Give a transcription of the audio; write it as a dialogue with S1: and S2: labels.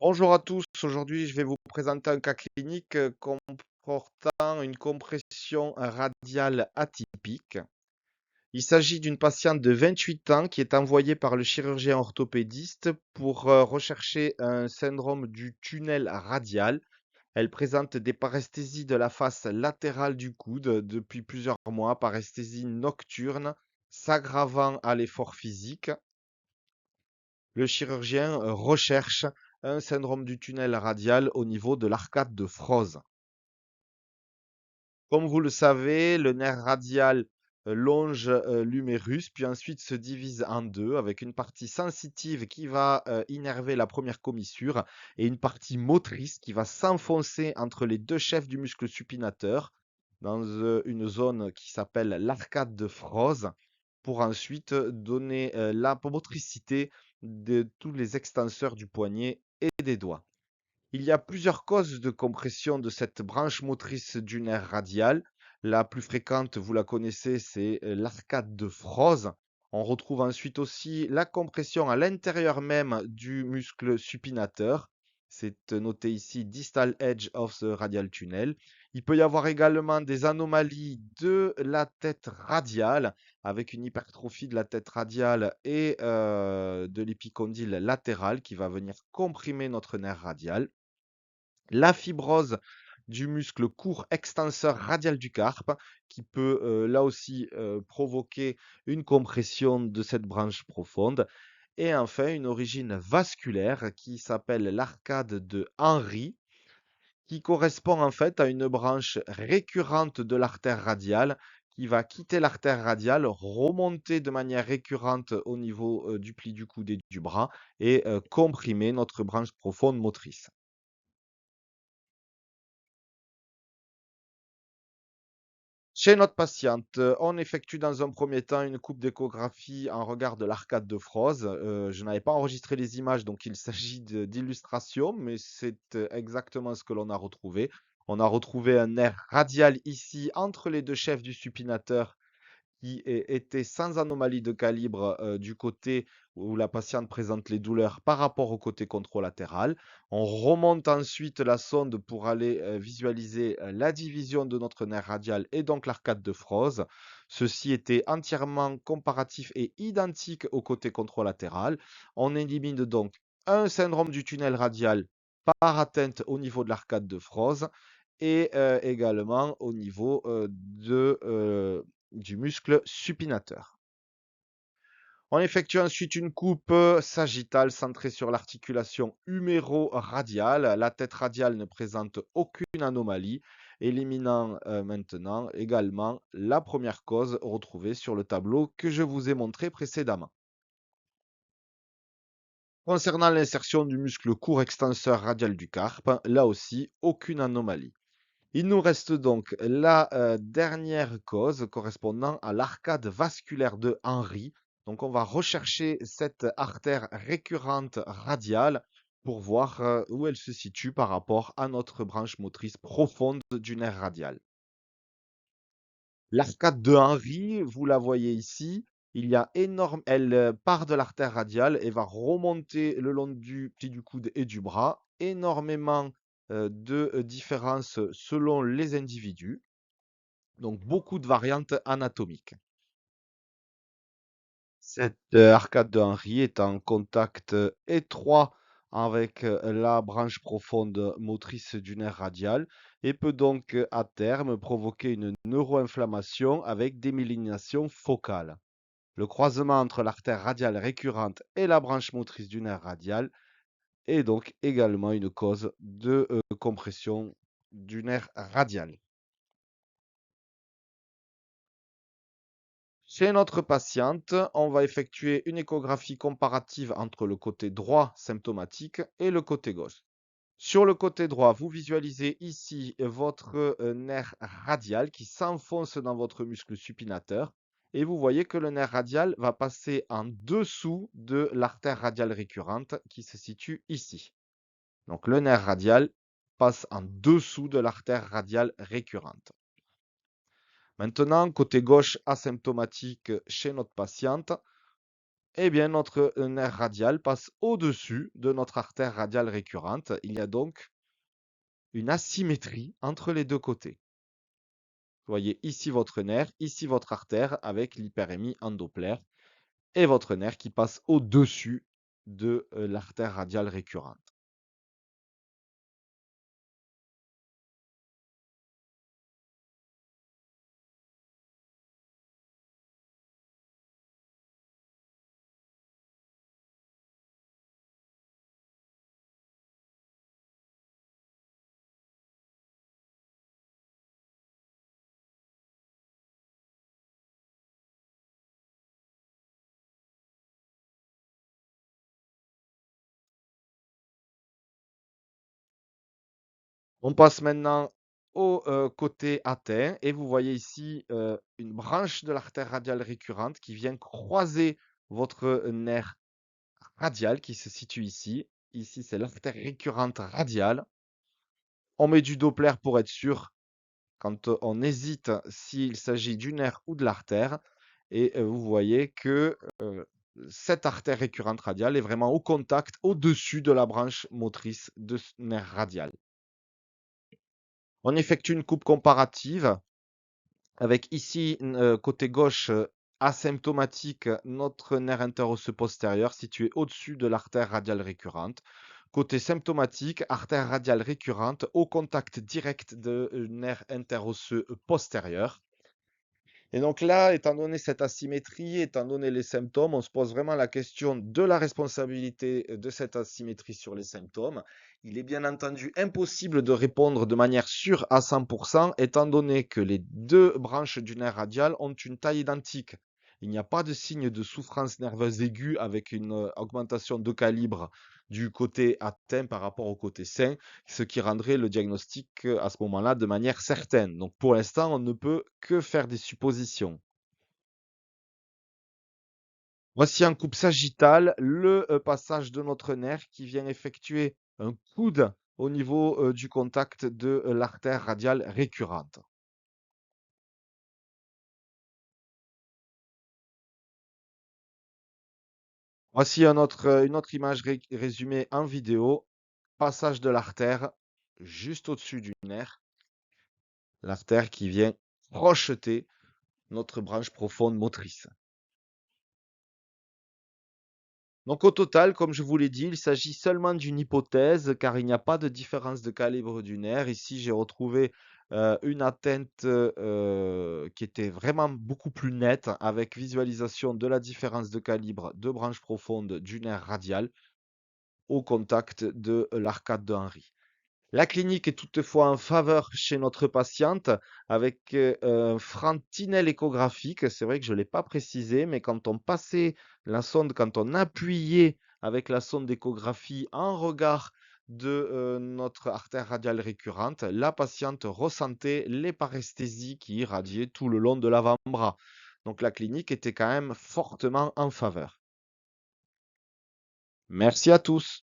S1: Bonjour à tous, aujourd'hui je vais vous présenter un cas clinique comportant une compression radiale atypique. Il s'agit d'une patiente de 28 ans qui est envoyée par le chirurgien orthopédiste pour rechercher un syndrome du tunnel radial. Elle présente des paresthésies de la face latérale du coude depuis plusieurs mois, paresthésie nocturne, s'aggravant à l'effort physique. Le chirurgien recherche un syndrome du tunnel radial au niveau de l'arcade de Froese. Comme vous le savez, le nerf radial longe l'humérus, puis ensuite se divise en deux avec une partie sensitive qui va innerver la première commissure et une partie motrice qui va s'enfoncer entre les deux chefs du muscle supinateur dans une zone qui s'appelle l'arcade de Froese pour ensuite donner la motricité de tous les extenseurs du poignet et des doigts. Il y a plusieurs causes de compression de cette branche motrice du nerf radial. La plus fréquente, vous la connaissez, c'est l'arcade de Froese. On retrouve ensuite aussi la compression à l'intérieur même du muscle supinateur. C'est noté ici distal edge of the radial tunnel. Il peut y avoir également des anomalies de la tête radiale avec une hypertrophie de la tête radiale et de l'épicondyle latéral qui va venir comprimer notre nerf radial. La fibrose du muscle court extenseur radial du carpe qui peut là aussi provoquer une compression de cette branche profonde. Et enfin, une origine vasculaire qui s'appelle l'arcade de Henry, qui correspond en fait à une branche récurrente de l'artère radiale qui va quitter l'artère radiale, remonter de manière récurrente au niveau du pli du coude et du bras et comprimer notre branche profonde motrice. Chez notre patiente, on effectue dans un premier temps une coupe d'échographie en regard de l'arcade de Froese. Je n'avais pas enregistré les images, donc il s'agit d'illustrations, mais c'est exactement ce que l'on a retrouvé. On a retrouvé un nerf radial ici entre les deux chefs du supinateur était sans anomalie de calibre du côté où la patiente présente les douleurs par rapport au côté contralatéral. On remonte ensuite la sonde pour aller visualiser la division de notre nerf radial et donc l'arcade de Froese. Ceci était entièrement comparatif et identique au côté contralatéral. On élimine donc un syndrome du tunnel radial par atteinte au niveau de l'arcade de Froese et également au niveau du muscle supinateur. On effectue ensuite une coupe sagittale centrée sur l'articulation huméro-radiale. La tête radiale ne présente aucune anomalie, éliminant maintenant également la première cause retrouvée sur le tableau que je vous ai montré précédemment. Concernant l'insertion du muscle court extenseur radial du carpe, là aussi, aucune anomalie. Il nous reste donc la dernière cause correspondant à l'arcade vasculaire de Henry. Donc on va rechercher cette artère récurrente radiale pour voir où elle se situe par rapport à notre branche motrice profonde du nerf radial. L'arcade de Henry, vous la voyez ici, elle part de l'artère radiale et va remonter le long du pli du coude et du bras. Énormément de différences selon les individus. Donc beaucoup de variantes anatomiques. Cette arcade de Henry est en contact étroit avec la branche profonde motrice du nerf radial et peut donc à terme provoquer une neuroinflammation avec démyelination focale. Le croisement entre l'artère radiale récurrente et la branche motrice du nerf radial est donc également une cause de compression du nerf radial. Chez notre patiente, on va effectuer une échographie comparative entre le côté droit symptomatique et le côté gauche. Sur le côté droit, vous visualisez ici votre nerf radial qui s'enfonce dans votre muscle supinateur et vous voyez que le nerf radial va passer en dessous de l'artère radiale récurrente qui se situe ici. Donc le nerf radial passe en dessous de l'artère radiale récurrente. Maintenant, côté gauche asymptomatique chez notre patiente, Eh bien, notre nerf radial passe au-dessus de notre artère radiale récurrente. Il y a donc une asymétrie entre les deux côtés. Vous voyez ici votre nerf, ici votre artère avec l'hyperémie en Doppler et votre nerf qui passe au-dessus de l'artère radiale récurrente. On passe maintenant au côté atteint et vous voyez ici une branche de l'artère radiale récurrente qui vient croiser votre nerf radial qui se situe ici. Ici, c'est l'artère récurrente radiale. On met du Doppler pour être sûr quand on hésite s'il s'agit du nerf ou de l'artère. Et vous voyez que cette artère récurrente radiale est vraiment au contact, au-dessus de la branche motrice de ce nerf radial. On effectue une coupe comparative avec ici, côté gauche, asymptomatique, notre nerf interosseux postérieur situé au-dessus de l'artère radiale récurrente. Côté symptomatique, artère radiale récurrente au contact direct de nerf interosseux postérieur. Et donc là, étant donné cette asymétrie, étant donné les symptômes, on se pose vraiment la question de la responsabilité de cette asymétrie sur les symptômes. Il est bien entendu impossible de répondre de manière sûre à 100%, étant donné que les deux branches du nerf radial ont une taille identique. Il n'y a pas de signe de souffrance nerveuse aiguë avec une augmentation de calibre du côté atteint par rapport au côté sain, ce qui rendrait le diagnostic à ce moment-là de manière certaine. Donc pour l'instant, on ne peut que faire des suppositions. Voici en coupe sagittale le passage de notre nerf qui vient effectuer un coude au niveau du contact de l'artère radiale récurrente. Voici une autre image résumée en vidéo. Passage de l'artère juste au-dessus du nerf. L'artère qui vient projeter notre branche profonde motrice. Donc au total, comme je vous l'ai dit, il s'agit seulement d'une hypothèse car il n'y a pas de différence de calibre du nerf. Ici, j'ai retrouvé une atteinte qui était vraiment beaucoup plus nette avec visualisation de la différence de calibre de branche profonde du nerf radial au contact de l'arcade de Henry. La clinique est toutefois en faveur chez notre patiente avec un frein tunnel échographique. C'est vrai que je ne l'ai pas précisé, mais quand on passait la sonde, quand on appuyait avec la sonde d'échographie en regard de notre artère radiale récurrente, la patiente ressentait les paresthésies qui irradiaient tout le long de l'avant-bras. Donc la clinique était quand même fortement en faveur. Merci à tous.